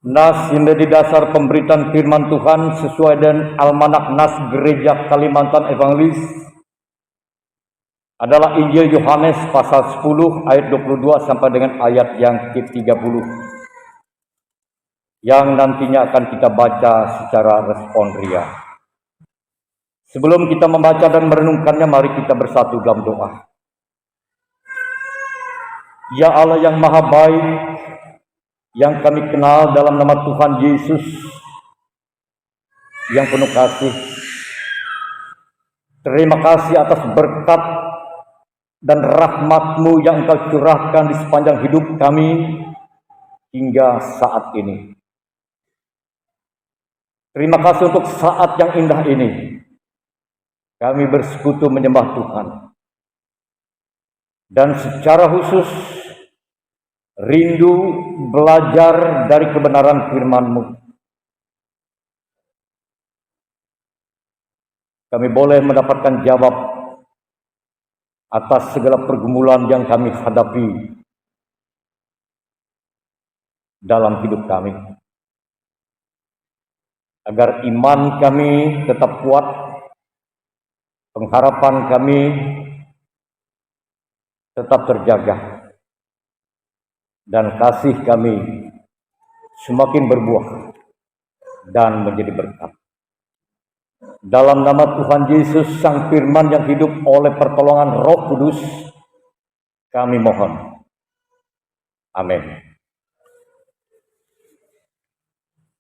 Nas yang menjadi dasar pemberitaan firman Tuhan sesuai dengan Almanak Nas Gereja Kalimantan Evangelis adalah Injil Yohanes pasal 10 ayat 22 sampai dengan ayat yang ke-30 yang nantinya akan kita baca secara responsorial. Sebelum kita membaca dan merenungkannya, mari kita bersatu dalam doa. Ya Allah yang maha baik, yang kami kenal dalam nama Tuhan Yesus yang penuh kasih, terima kasih atas berkat dan rahmat-Mu yang Engkau curahkan di sepanjang hidup kami hingga saat ini. Terima kasih untuk saat yang indah ini. Kami bersekutu menyembah Tuhan. Dan secara khusus rindu belajar dari kebenaran firman-Mu. Kami boleh mendapatkan jawab atas segala pergumulan yang kami hadapi dalam hidup kami. Agar iman kami tetap kuat, pengharapan kami tetap terjaga, dan kasih kami semakin berbuah dan menjadi berkat. Dalam nama Tuhan Yesus Sang Firman yang hidup oleh pertolongan Roh Kudus, kami mohon. Amin.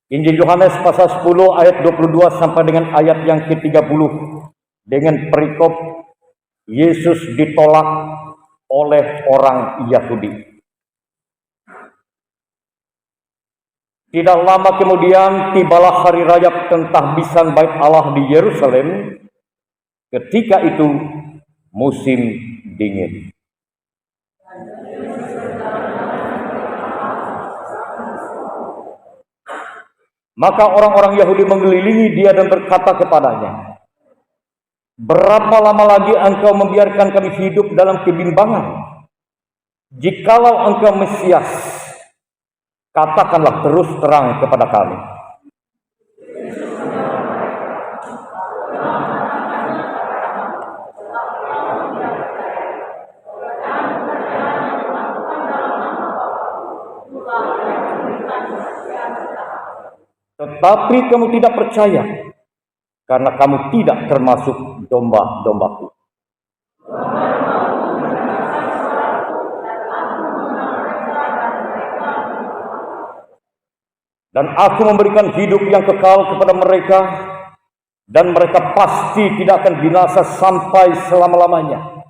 Injil Yohanes pasal 10 ayat 22 sampai dengan ayat yang ke-30 dengan perikop Yesus ditolak oleh orang Yahudi. Tidak lama kemudian tibalah hari raya pentahbisan Bait Allah di Yerusalem. Ketika itu musim dingin. Maka orang-orang Yahudi mengelilingi dia dan berkata kepadanya, "Berapa lama lagi engkau membiarkan kami hidup dalam kebimbangan? Jikalau engkau Mesias, katakanlah terus terang kepada kami." Tetapi kamu tidak percaya, karena kamu tidak termasuk domba-dombaku. Dan aku memberikan hidup yang kekal kepada mereka, dan mereka pasti tidak akan binasa sampai selama-lamanya.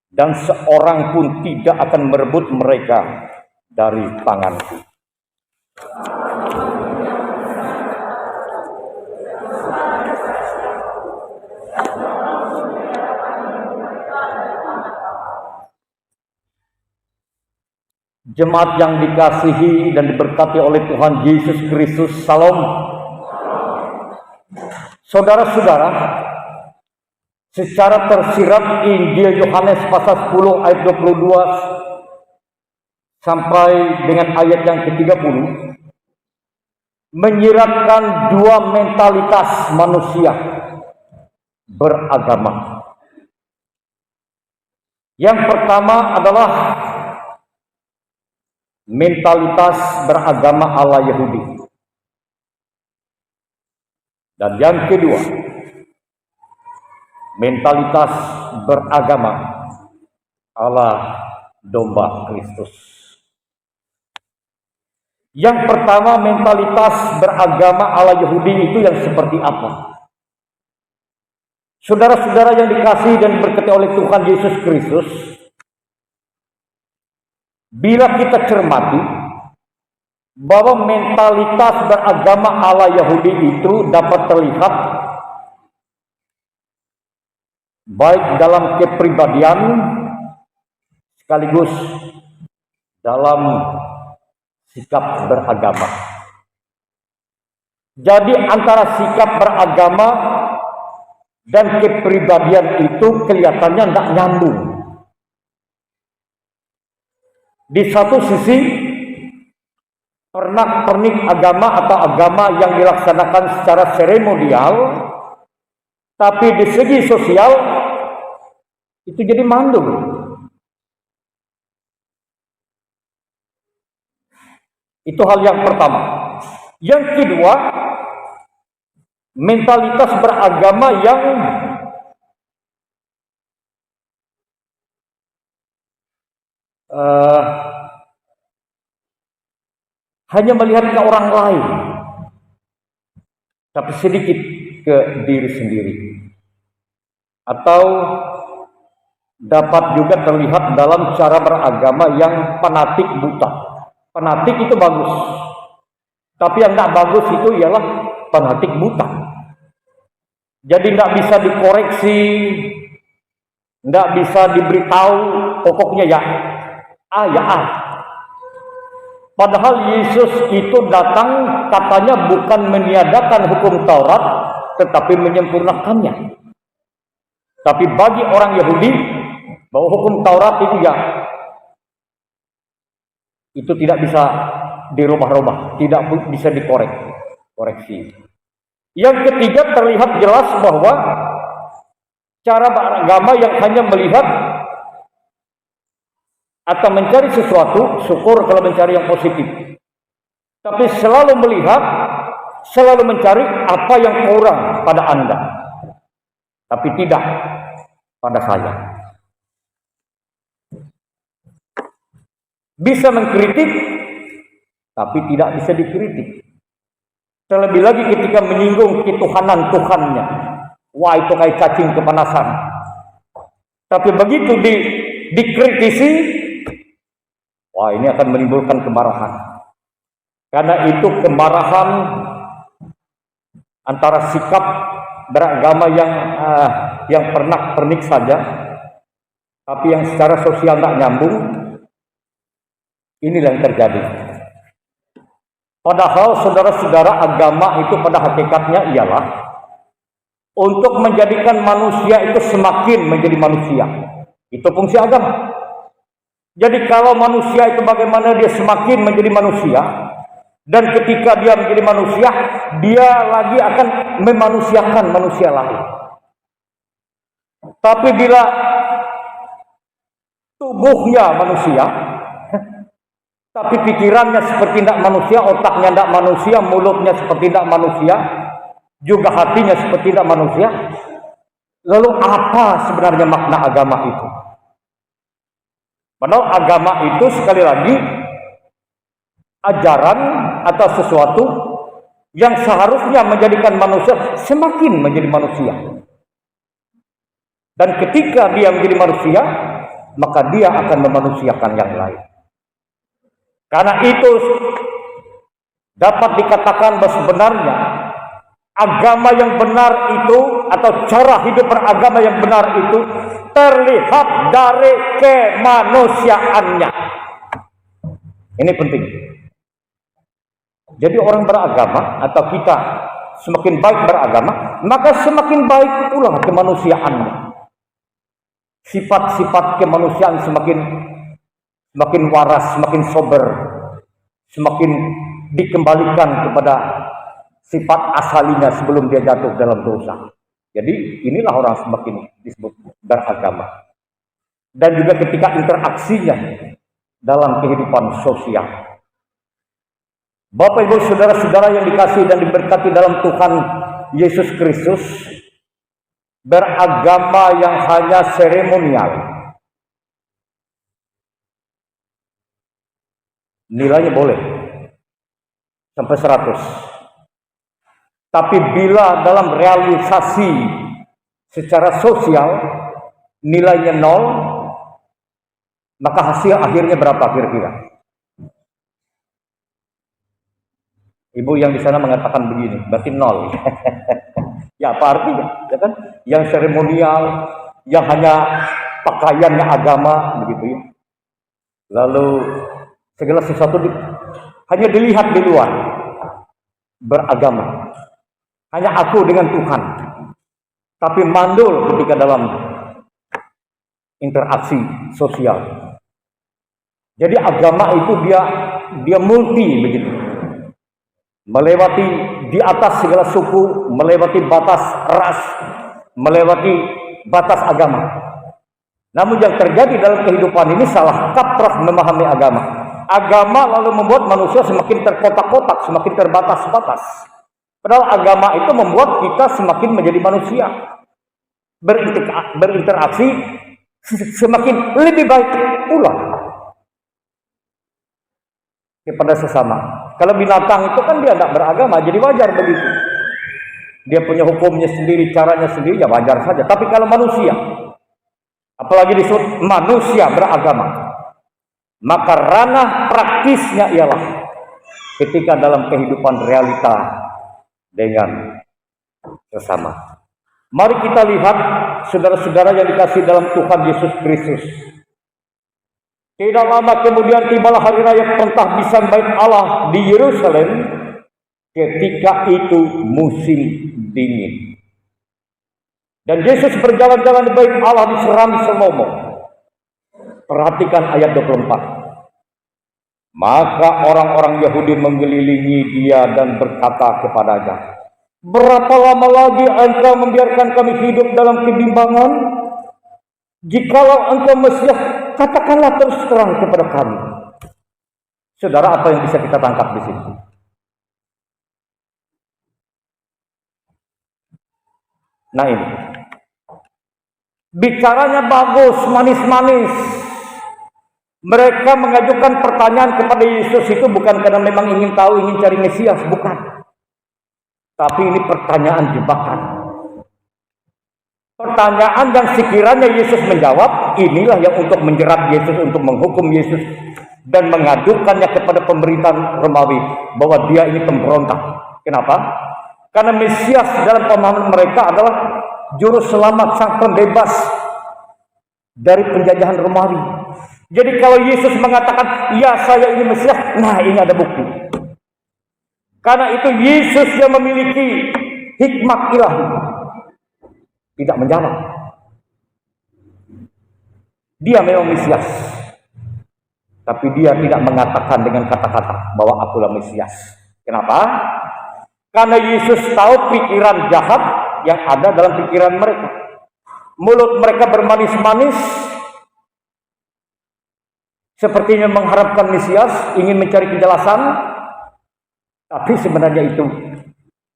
Dan seorang pun tidak akan merebut mereka dari tanganku. Jemaat yang dikasihi dan diberkati oleh Tuhan Yesus Kristus, Salam. Saudara-saudara, secara tersirat Injil Yohanes pasal 10 ayat 22 sampai dengan ayat yang ke-30 menyiratkan dua mentalitas manusia beragama. Yang pertama adalah mentalitas beragama ala Yahudi. Dan yang kedua, mentalitas beragama ala domba Kristus. Yang pertama, mentalitas beragama ala Yahudi itu yang seperti apa? Saudara-saudara yang dikasihi dan diberkati oleh Tuhan Yesus Kristus, bila kita cermati bahwa mentalitas beragama ala Yahudi itu dapat terlihat baik dalam kepribadian sekaligus dalam sikap beragama. Jadi antara sikap beragama dan kepribadian itu kelihatannya tidak nyambung. Di satu sisi pernak-pernik agama atau agama yang dilaksanakan secara seremonial, tapi di segi sosial itu jadi mandul. Itu hal yang pertama. Yang kedua, mentalitas beragama yang hanya melihat ke orang lain, tapi sedikit ke diri sendiri. Atau dapat juga terlihat dalam cara beragama yang fanatik buta. Fanatik itu bagus, tapi yang tidak bagus itu ialah fanatik buta. Jadi tidak bisa dikoreksi, tidak bisa diberitahu, pokoknya ya A ya A. Padahal Yesus itu datang katanya bukan meniadakan hukum Taurat, tetapi menyempurnakannya. Tapi bagi orang Yahudi, bahwa hukum Taurat itu ya, itu tidak bisa dirubah-rubah, tidak bisa dikoreksi. Yang ketiga, terlihat jelas bahwa cara beragama yang hanya melihat atau mencari sesuatu, syukur kalau mencari yang positif, tapi selalu melihat, selalu mencari apa yang kurang pada Anda, tapi tidak pada saya. Bisa mengkritik, tapi tidak bisa dikritik. Terlebih lagi ketika menyinggung ketuhanan Tuhannya, wah itu kayak cacing kepanasan. Tapi begitu dikritisi, wah ini akan menimbulkan kemarahan. Karena itu kemarahan antara sikap beragama yang pernak-pernik saja, tapi yang secara sosial tidak nyambung. Inilah yang terjadi. Padahal saudara-saudara, agama itu pada hakikatnya ialah untuk menjadikan manusia itu semakin menjadi manusia. Itu fungsi agama. Jadi kalau manusia itu bagaimana dia semakin menjadi manusia, dan ketika dia menjadi manusia, dia lagi akan memanusiakan manusia lain. Tapi bila tubuhnya manusia, tapi pikirannya seperti tidak manusia, otaknya tidak manusia, mulutnya seperti tidak manusia, juga hatinya seperti tidak manusia, lalu apa sebenarnya makna agama itu? Padahal agama itu sekali lagi ajaran atau sesuatu yang seharusnya menjadikan manusia semakin menjadi manusia. Dan ketika dia menjadi manusia, maka dia akan memanusiakan yang lain. Karena itu dapat dikatakan bahwa sebenarnya agama yang benar itu atau cara hidup beragama yang benar itu terlihat dari kemanusiaannya. Ini penting. Jadi orang beragama atau kita semakin baik beragama, maka semakin baik pula kemanusiaannya. Sifat-sifat kemanusiaan semakin waras, semakin sober, semakin dikembalikan kepada sifat asalinya sebelum dia jatuh dalam dosa. Jadi inilah orang semakin disebut beragama. Dan juga ketika interaksinya dalam kehidupan sosial. Bapak Ibu saudara-saudara yang dikasihi dan diberkati dalam Tuhan Yesus Kristus, beragama yang hanya seremonial, nilainya boleh sampai 100. Tapi bila dalam realisasi secara sosial nilainya 0, maka hasil akhirnya berapa kira-kira? Ibu yang di sana mengatakan begini, berarti 0. Ya apa artinya? Ya kan? Yang seremonial, yang hanya pakaiannya agama, begitu ya. Lalu segala sesuatu hanya dilihat di luar, beragama. Hanya aku dengan Tuhan. Tapi mandul ketika dalam interaksi sosial. Jadi agama itu dia multi begitu. Melewati di atas segala suku, melewati batas ras, melewati batas agama. Namun yang terjadi dalam kehidupan ini salah kaprah memahami agama. Agama lalu membuat manusia semakin terkotak-kotak, semakin terbatas-batas. Padahal agama itu membuat kita semakin menjadi manusia. Berinteraksi semakin lebih baik pula kepada sesama. Kalau binatang itu kan dia tidak beragama, jadi wajar begitu. Dia punya hukumnya sendiri, caranya sendiri, ya wajar saja. Tapi kalau manusia, apalagi disebut manusia beragama, maka ranah praktisnya ialah ketika dalam kehidupan realita dengan sesama. Mari kita lihat saudara-saudara yang dikasihi dalam Tuhan Yesus Kristus. Tidak lama kemudian tibalah hari raya pentahbisan Bait Allah di Yerusalem, ketika itu musim dingin. Dan Yesus berjalan-jalan di Bait Allah di Serami Salomo. Perhatikan ayat 24. Maka orang-orang Yahudi mengelilingi dia dan berkata kepadanya, berapa lama lagi engkau membiarkan kami hidup dalam kebimbangan? Jikalau engkau Mesias, katakanlah terus terang kepada kami. Saudara, apa yang bisa kita tangkap di sini? Nah ini, bicaranya bagus, manis-manis. Mereka mengajukan pertanyaan kepada Yesus itu bukan karena memang ingin tahu, ingin cari Mesias, bukan. Tapi ini pertanyaan jebakan. Pertanyaan yang sekiranya Yesus menjawab, inilah yang untuk menjerat Yesus, untuk menghukum Yesus, dan mengadukannya kepada pemerintahan Romawi bahwa dia ini pemberontak. Kenapa? Karena Mesias dalam pemahaman mereka adalah juru selamat, sang pembebas dari penjajahan Romawi. Jadi kalau Yesus mengatakan, ya saya ini Mesias, nah ini ada bukti. Karena itu Yesus yang memiliki hikmat ilahi tidak menjawab. Dia memang Mesias, tapi dia tidak mengatakan dengan kata-kata bahwa akulah Mesias. Kenapa? Karena Yesus tahu pikiran jahat yang ada dalam pikiran mereka. Mulut mereka bermanis-manis, sepertinya mengharapkan Mesias, ingin mencari kejelasan, tapi sebenarnya itu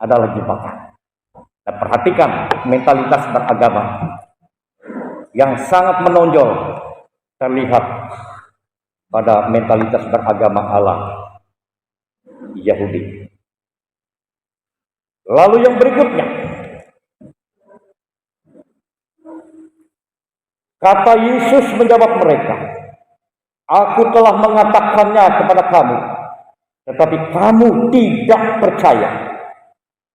adalah jebakan. Dan perhatikan mentalitas beragama yang sangat menonjol terlihat pada mentalitas beragama Allah Yahudi. Lalu yang berikutnya, kata Yesus menjawab mereka, aku telah mengatakannya kepada kamu, tetapi kamu tidak percaya.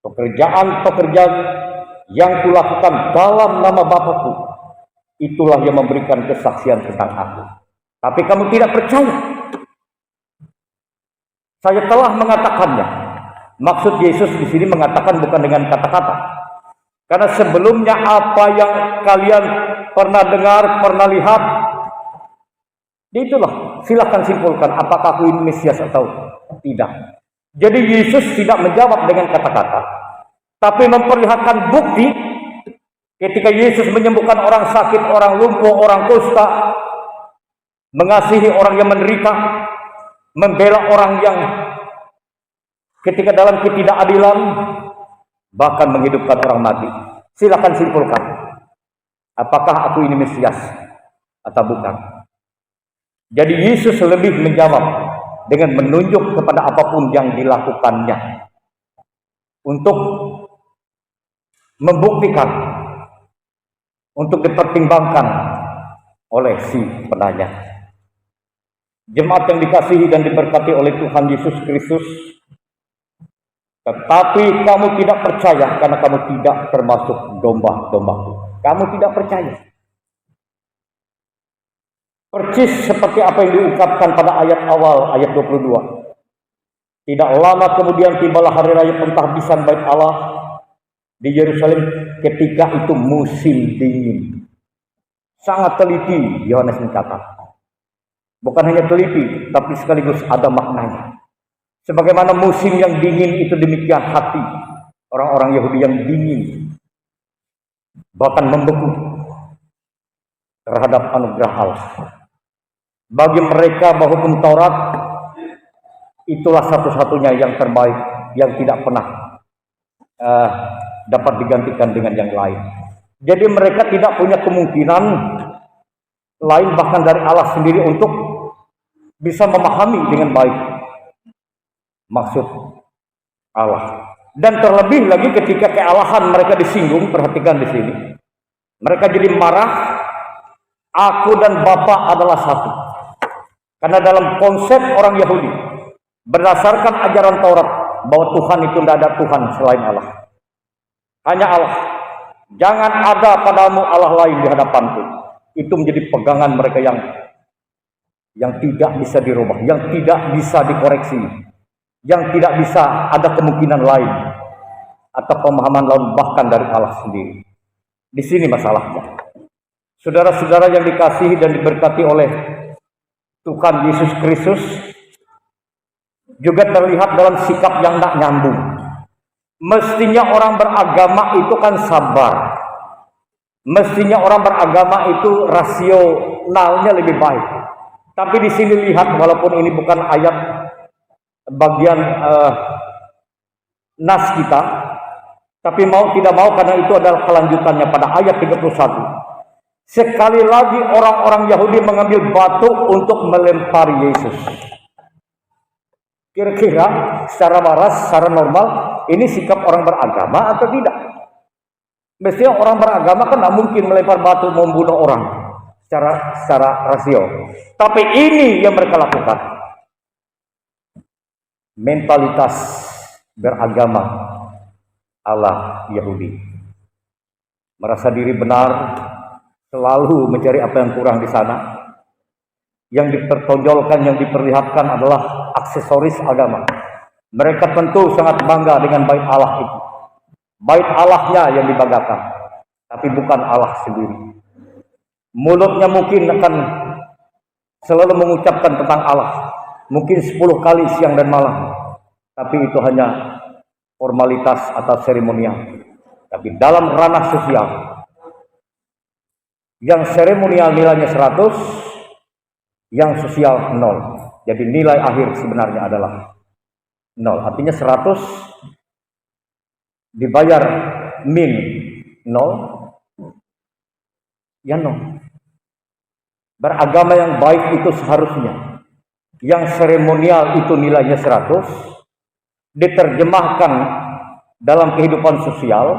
Pekerjaan-pekerjaan yang kulakukan dalam nama Bapa-Ku, itulah yang memberikan kesaksian tentang aku. Tapi kamu tidak percaya. Saya telah mengatakannya. Maksud Yesus di sini mengatakan bukan dengan kata-kata. Karena sebelumnya apa yang kalian pernah dengar, pernah lihat, itulah, silakan simpulkan apakah aku ini Mesias atau tidak. Jadi Yesus tidak menjawab dengan kata-kata, tapi memperlihatkan bukti ketika Yesus menyembuhkan orang sakit, orang lumpuh, orang kusta, mengasihi orang yang menderita, membela orang yang ketika dalam ketidakadilan, bahkan menghidupkan orang mati. Silakan simpulkan, apakah aku ini Mesias atau bukan. Jadi Yesus lebih menjawab dengan menunjuk kepada apapun yang dilakukannya untuk membuktikan, untuk dipertimbangkan oleh si penanya. Jemaat yang dikasihi dan diberkati oleh Tuhan Yesus Kristus, tetapi kamu tidak percaya karena kamu tidak termasuk domba-dombaku. Kamu tidak percaya. Persis seperti apa yang diungkapkan pada ayat awal, ayat 22. Tidak lama kemudian tibalah hari raya pentahbisan Bait Allah di Yerusalem, ketika itu musim dingin. Sangat teliti Yohanes mencatat. Bukan hanya teliti, tapi sekaligus ada maknanya. Sebagaimana musim yang dingin itu demikian hati orang-orang Yahudi yang dingin, bahkan membeku terhadap anugerah Allah. Bagi mereka bahwa hukum Taurat itulah satu-satunya yang terbaik, yang tidak pernah dapat digantikan dengan yang lain. Jadi mereka tidak punya kemungkinan lain bahkan dari Allah sendiri untuk bisa memahami dengan baik maksud Allah. Dan terlebih lagi ketika kealahan mereka disinggung, perhatikan di sini. Mereka jadi marah, aku dan Bapa adalah satu. Karena dalam konsep orang Yahudi, berdasarkan ajaran Taurat, bahwa Tuhan itu tidak ada Tuhan selain Allah. Hanya Allah. Jangan ada padamu Allah lain di hadapanku. Itu menjadi pegangan mereka yang tidak bisa dirubah, yang tidak bisa dikoreksi, yang tidak bisa ada kemungkinan lain atau pemahaman lain bahkan dari Allah sendiri. Di sini masalahnya. Saudara-saudara yang dikasihi dan diberkati oleh Tuhan Yesus Kristus, juga terlihat dalam sikap yang tak nyambung. Mestinya orang beragama itu kan sabar. Mestinya orang beragama itu rasionalnya lebih baik. Tapi di sini lihat, walaupun ini bukan ayat bagian nas kita, tapi mau tidak mau karena itu adalah kelanjutannya pada ayat 31. Sekali lagi orang-orang Yahudi mengambil batu untuk melempari Yesus. Kira-kira secara waras, secara normal, ini sikap orang beragama atau tidak? Mestinya orang beragama kan tidak mungkin melempar batu membunuh orang secara rasio. Tapi ini yang mereka lakukan. Mentalitas beragama ala Yahudi. Merasa diri benar, selalu mencari apa yang kurang di sana. Yang dipertonjolkan, yang diperlihatkan adalah aksesoris agama. Mereka tentu sangat bangga dengan bait Allah itu. Bait Allahnya yang dibanggakan, tapi bukan Allah sendiri. Mulutnya mungkin akan selalu mengucapkan tentang Allah, mungkin 10 kali siang dan malam, tapi itu hanya formalitas atau seremonial. Tapi dalam ranah sosial, yang seremonial nilainya 100, yang sosial 0. Jadi nilai akhir sebenarnya adalah 0. Artinya 100 dibayar min 0, ya 0. Beragama yang baik itu seharusnya yang seremonial itu nilainya 100, diterjemahkan dalam kehidupan sosial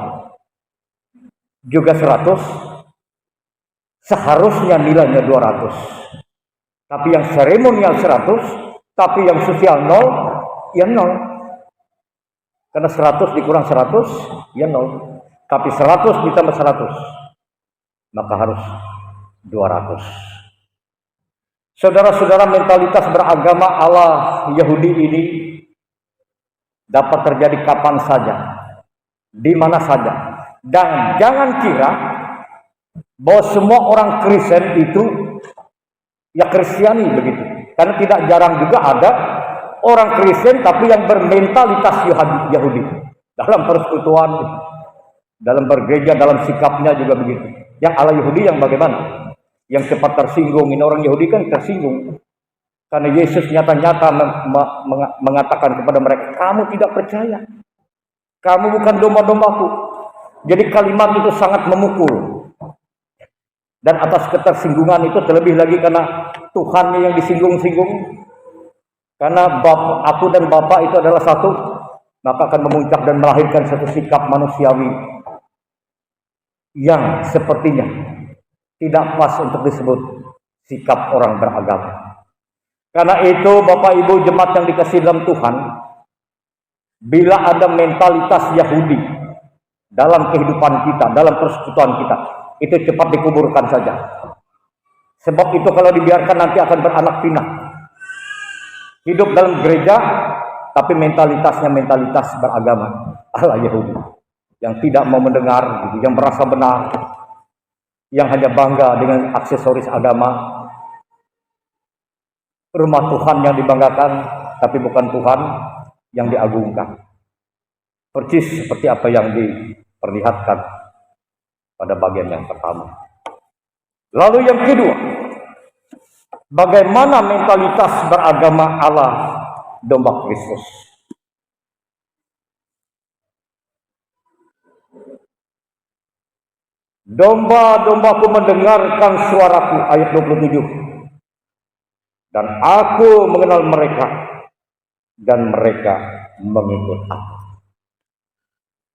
juga 100, seharusnya nilainya 200. Tapi yang seremonial 100, tapi yang sosial 0, ya 0. Karena 100 dikurang 100, ya 0. Tapi 100 ditambah 100, maka harus 200. Saudara-saudara, mentalitas beragama ala Yahudi ini dapat terjadi kapan saja, di mana saja. Dan jangan kira bahwa semua orang Kristen itu ya Kristiani begitu. Karena tidak jarang juga ada orang Kristen tapi yang bermentalitas Yahudi. Dalam persekutuan, dalam bergereja, dalam sikapnya juga begitu. Yang ala Yahudi yang bagaimana? Yang cepat tersinggung. Ini orang Yahudi kan tersinggung. Karena Yesus nyata-nyata mengatakan kepada mereka, kamu tidak percaya. Kamu bukan domba-dombaku. Jadi kalimat itu sangat memukul. Dan atas ketersinggungan itu terlebih lagi karena Tuhannya yang disinggung-singgung. Karena aku dan Bapa itu adalah satu, maka akan memuncak dan melahirkan satu sikap manusiawi yang sepertinya tidak pas untuk disebut sikap orang beragama. Karena itu Bapak Ibu jemaat yang dikasihi dalam Tuhan, bila ada mentalitas Yahudi dalam kehidupan kita, dalam persekutuan kita, itu cepat dikuburkan saja. Sebab itu kalau dibiarkan nanti akan beranak pinak. Hidup dalam gereja, tapi mentalitasnya mentalitas beragama ala Yahudi. Yang tidak mau mendengar, yang merasa benar, yang hanya bangga dengan aksesoris agama. rumah Tuhan yang dibanggakan, tapi bukan Tuhan yang diagungkan. Persis seperti apa yang diperlihatkan pada bagian yang pertama. Lalu yang kedua, bagaimana mentalitas beragama Allah domba Kristus. Domba-dombaku mendengarkan suaraku, ayat 27. Dan aku mengenal mereka, dan mereka mengikut aku.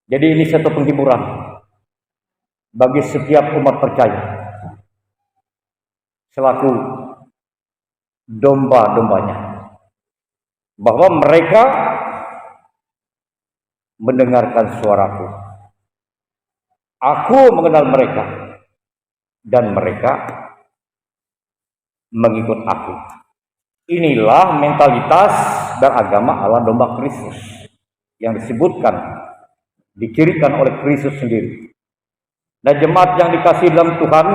Jadi ini satu penghiburan bagi setiap umat percaya selaku domba-dombanya, bahwa mereka mendengarkan suaraku. Aku mengenal mereka, dan mereka mengikut aku. Inilah mentalitas beragama ala domba Kristus yang disebutkan, dicirikan oleh Kristus sendiri. Dan jemaat yang dikasihi dalam Tuhan,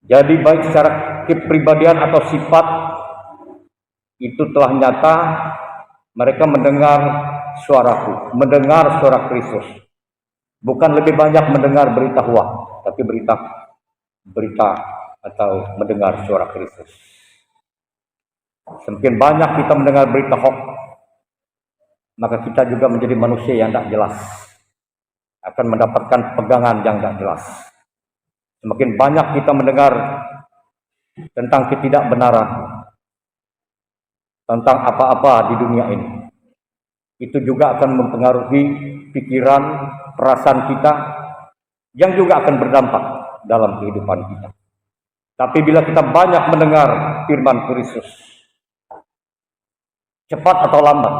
jadi baik secara kepribadian atau sifat, itu telah nyata mereka mendengar suaraku, mendengar suara Kristus. Bukan lebih banyak mendengar berita hoak, tapi berita atau mendengar suara Kristus. Semakin banyak kita mendengar berita hoak, maka kita juga menjadi manusia yang tidak jelas, akan mendapatkan pegangan yang tidak jelas. Semakin banyak kita mendengar tentang ketidakbenaran, tentang apa-apa di dunia ini, itu juga akan mempengaruhi pikiran, perasaan kita, yang juga akan berdampak dalam kehidupan kita. Tapi bila kita banyak mendengar firman Kristus, cepat atau lambat,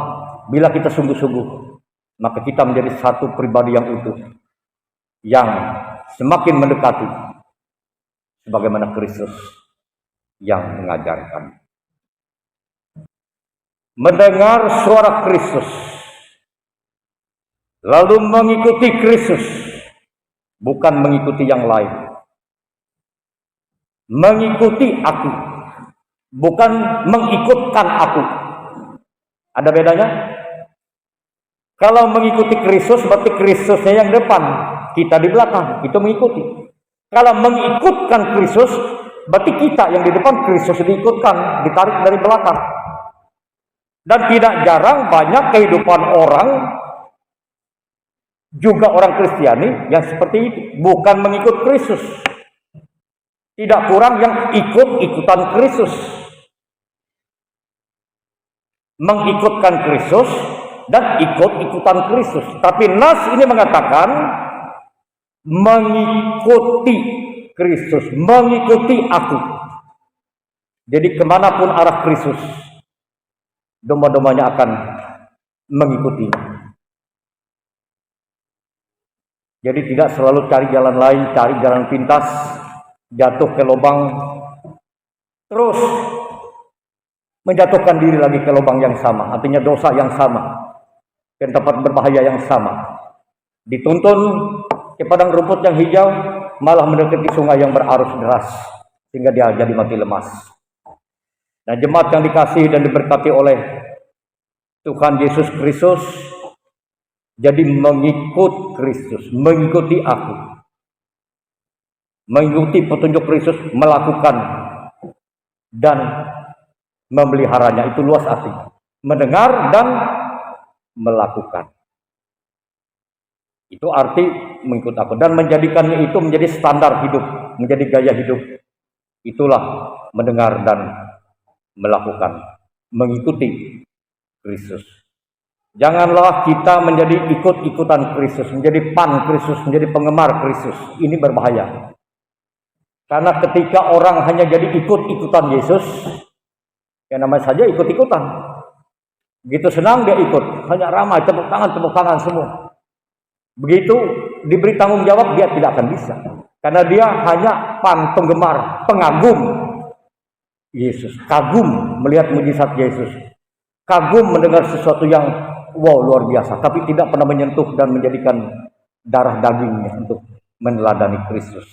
bila kita sungguh-sungguh, maka kita menjadi satu pribadi yang utuh, yang semakin mendekati sebagaimana Kristus yang mengajarkan. Mendengar suara Kristus, lalu mengikuti Kristus, bukan mengikuti yang lain. Mengikuti aku, bukan mengikutkan aku. Ada bedanya? Kalau mengikuti Kristus, berarti Kristusnya yang depan, kita di belakang, itu mengikuti. Kalau mengikutkan Kristus, berarti kita yang di depan, Kristus diikutkan, ditarik dari belakang. Dan tidak jarang banyak kehidupan orang, juga orang Kristiani, yang seperti itu. Bukan mengikut Kristus. Tidak kurang yang ikut-ikutan Kristus. Mengikutkan Kristus dan ikut-ikutan Kristus. Tapi nas ini mengatakan mengikuti Kristus, mengikuti aku. Jadi kemanapun arah Kristus, domba-dombanya akan mengikuti. Jadi tidak selalu cari jalan lain, cari jalan pintas, jatuh ke lubang, terus menjatuhkan diri lagi ke lubang yang sama, artinya dosa yang sama, ke tempat berbahaya yang sama. Dituntun ke padang rumput yang hijau, malah mendekati sungai yang berarus deras, sehingga dia jadi mati lemas. Nah, jemaat yang dikasihi dan diberkati oleh Tuhan Yesus Kristus, jadi mengikut Kristus, mengikuti aku, mengikuti petunjuk Kristus, melakukan dan memeliharanya. Itu luas artinya, mendengar dan melakukan. Itu arti mengikut aku, dan menjadikannya itu menjadi standar hidup, menjadi gaya hidup. Itulah mendengar dan melakukan, mengikuti Kristus. Janganlah kita menjadi ikut-ikutan Kristus, menjadi pan Kristus, menjadi penggemar Kristus. Ini berbahaya. Karena ketika orang hanya jadi ikut-ikutan Yesus, ya namanya saja ikut-ikutan. Begitu senang dia ikut, hanya ramai, tepuk tangan semua. Begitu diberi tanggung jawab, dia tidak akan bisa. Karena dia hanya pan, penggemar, pengagum Yesus. Kagum melihat mujizat Yesus. Kagum mendengar sesuatu yang wow, luar biasa. Tapi tidak pernah menyentuh dan menjadikan darah dagingnya untuk meneladani Kristus.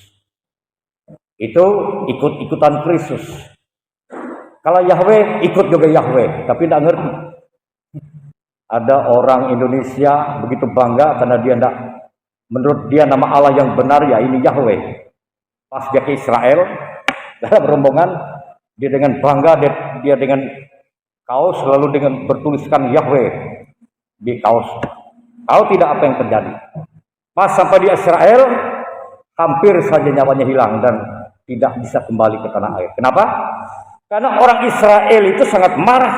Itu ikut-ikutan Kristus. Kalau Yahweh, ikut juga Yahweh, tapi tidak ngerti. Ada orang Indonesia begitu bangga karena dia tidak, menurut dia nama Allah yang benar ya ini Yahweh. Pas dia ke Israel, dalam rombongan, dia dengan bangga, dia dengan kaos lalu dengan bertuliskan Yahweh di kaos. Tahu tidak apa yang terjadi? Pas sampai di Israel, hampir saja nyawanya hilang dan tidak bisa kembali ke tanah air. Kenapa? Karena orang Israel itu sangat marah.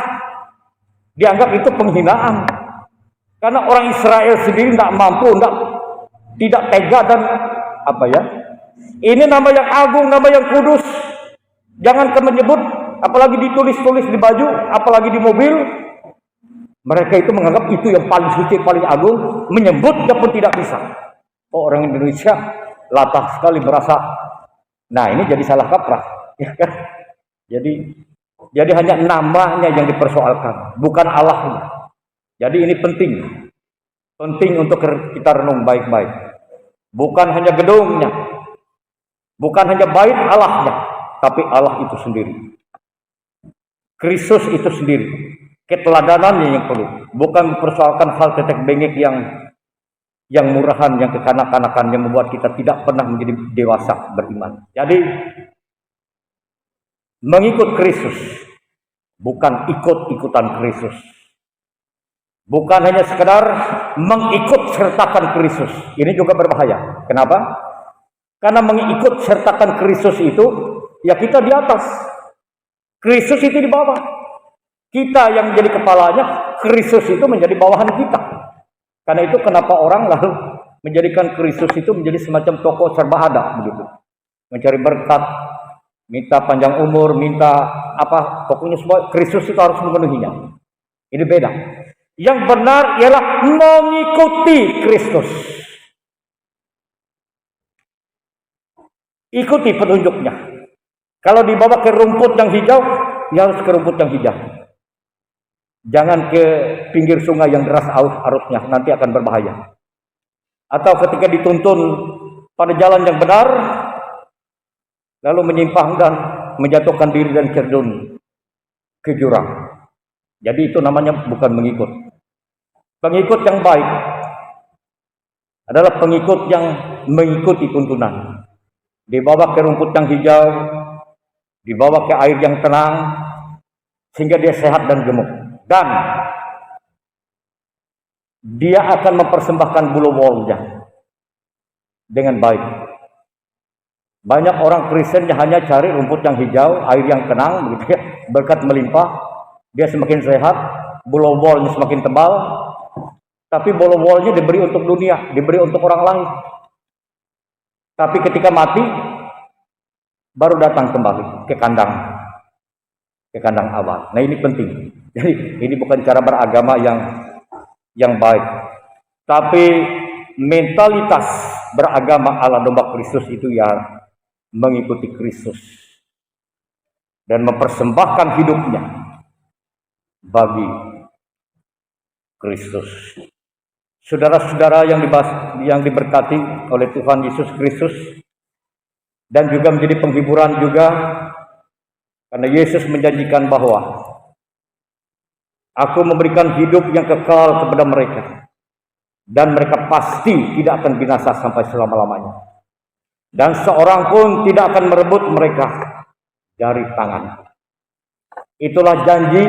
Dianggap itu penghinaan. Karena orang Israel sendiri tidak mampu, tidak tega dan apa ya? Ini nama yang agung, nama yang kudus. Jangan menyebut, apalagi ditulis-tulis di baju, apalagi di mobil. Mereka itu menganggap itu yang paling suci, paling agung, menyebutnya pun tidak bisa. Oh, orang Indonesia latah sekali merasa. Nah, ini jadi salah kaprah, ya kan? Jadi hanya namanya yang dipersoalkan, bukan Allahnya. Jadi ini penting. Penting untuk kita renung baik-baik. Bukan hanya gedungnya, bukan hanya bait Allahnya, tapi Allah itu sendiri. Kristus itu sendiri. Keteladanannya yang perlu. Bukan mempersoalkan hal tetek bengek yang murahan, yang kekanak-kanakan, yang membuat kita tidak pernah menjadi dewasa beriman. Jadi mengikut Kristus, bukan ikut-ikutan Kristus. Bukan hanya sekedar mengikut sertakan Kristus. Ini juga berbahaya. Kenapa? Karena mengikut sertakan Kristus itu, ya kita di atas. Kristus itu di bawah. Kita yang menjadi kepalanya, Kristus itu menjadi bawahan kita. Karena itu kenapa orang lalu menjadikan Kristus itu menjadi semacam tokoh serba ada begitu. Mencari berkat, minta panjang umur, minta apa, pokoknya semua Kristus itu harus memenuhinya. Ini beda. Yang benar ialah mengikuti Kristus. Ikuti petunjuknya. Kalau dibawa ke rumput yang hijau, ya harus ke rumput yang hijau. Jangan ke pinggir sungai yang deras arusnya, nanti akan berbahaya. Atau ketika dituntun pada jalan yang benar, lalu menyimpang dan menjatuhkan diri dan terjun ke jurang. Jadi itu namanya bukan mengikut. Pengikut yang baik adalah pengikut yang mengikuti tuntunan. Dibawa ke rumput yang hijau, dibawa ke air yang tenang, sehingga dia sehat dan gemuk. Dan dia akan mempersembahkan bulu wolnya dengan baik. Banyak orang Kristen hanya cari rumput yang hijau, air yang tenang, begitu ya, berkat melimpah, dia semakin sehat, bulu wolnya semakin tebal, tapi bulu wolnya diberi untuk dunia, diberi untuk orang lain. Tapi ketika mati, baru datang kembali ke kandang awal. Nah ini penting. Jadi ini bukan cara beragama yang baik, tapi mentalitas beragama ala domba Kristus itu ya mengikuti Kristus dan mempersembahkan hidupnya bagi Kristus. Saudara-saudara yang diberkati oleh Tuhan Yesus Kristus dan juga menjadi penghiburan juga karena Yesus menjanjikan bahwa Aku memberikan hidup yang kekal kepada mereka dan mereka pasti tidak akan binasa sampai selama-lamanya. Dan seorang pun tidak akan merebut mereka dari tangan. Itulah janji,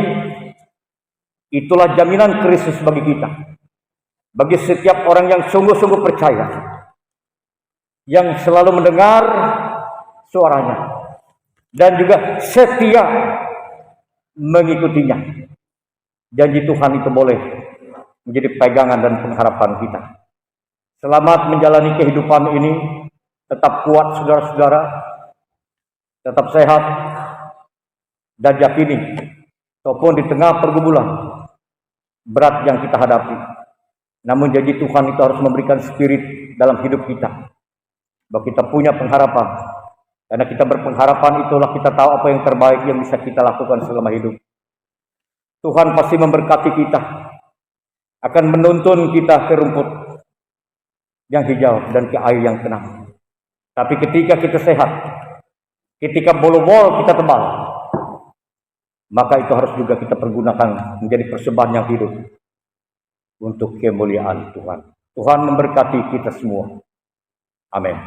itulah jaminan Kristus bagi kita. Bagi setiap orang yang sungguh-sungguh percaya, yang selalu mendengar suaranya dan juga setia mengikutinya. Janji Tuhan itu boleh menjadi pegangan dan pengharapan kita. Selamat menjalani kehidupan ini. Tetap kuat saudara-saudara. Tetap sehat. Dan yakini, walaupun di tengah pergumulan berat yang kita hadapi, namun janji Tuhan itu harus memberikan spirit dalam hidup kita. Bahwa kita punya pengharapan. Karena kita berpengharapan, itulah kita tahu apa yang terbaik yang bisa kita lakukan selama hidup. Tuhan pasti memberkati kita, akan menuntun kita ke rumput yang hijau dan ke air yang tenang. Tapi ketika kita sehat, ketika bolu-bol kita tebal, maka itu harus juga kita pergunakan menjadi persembahan yang hidup untuk kemuliaan Tuhan. Tuhan memberkati kita semua. Amin.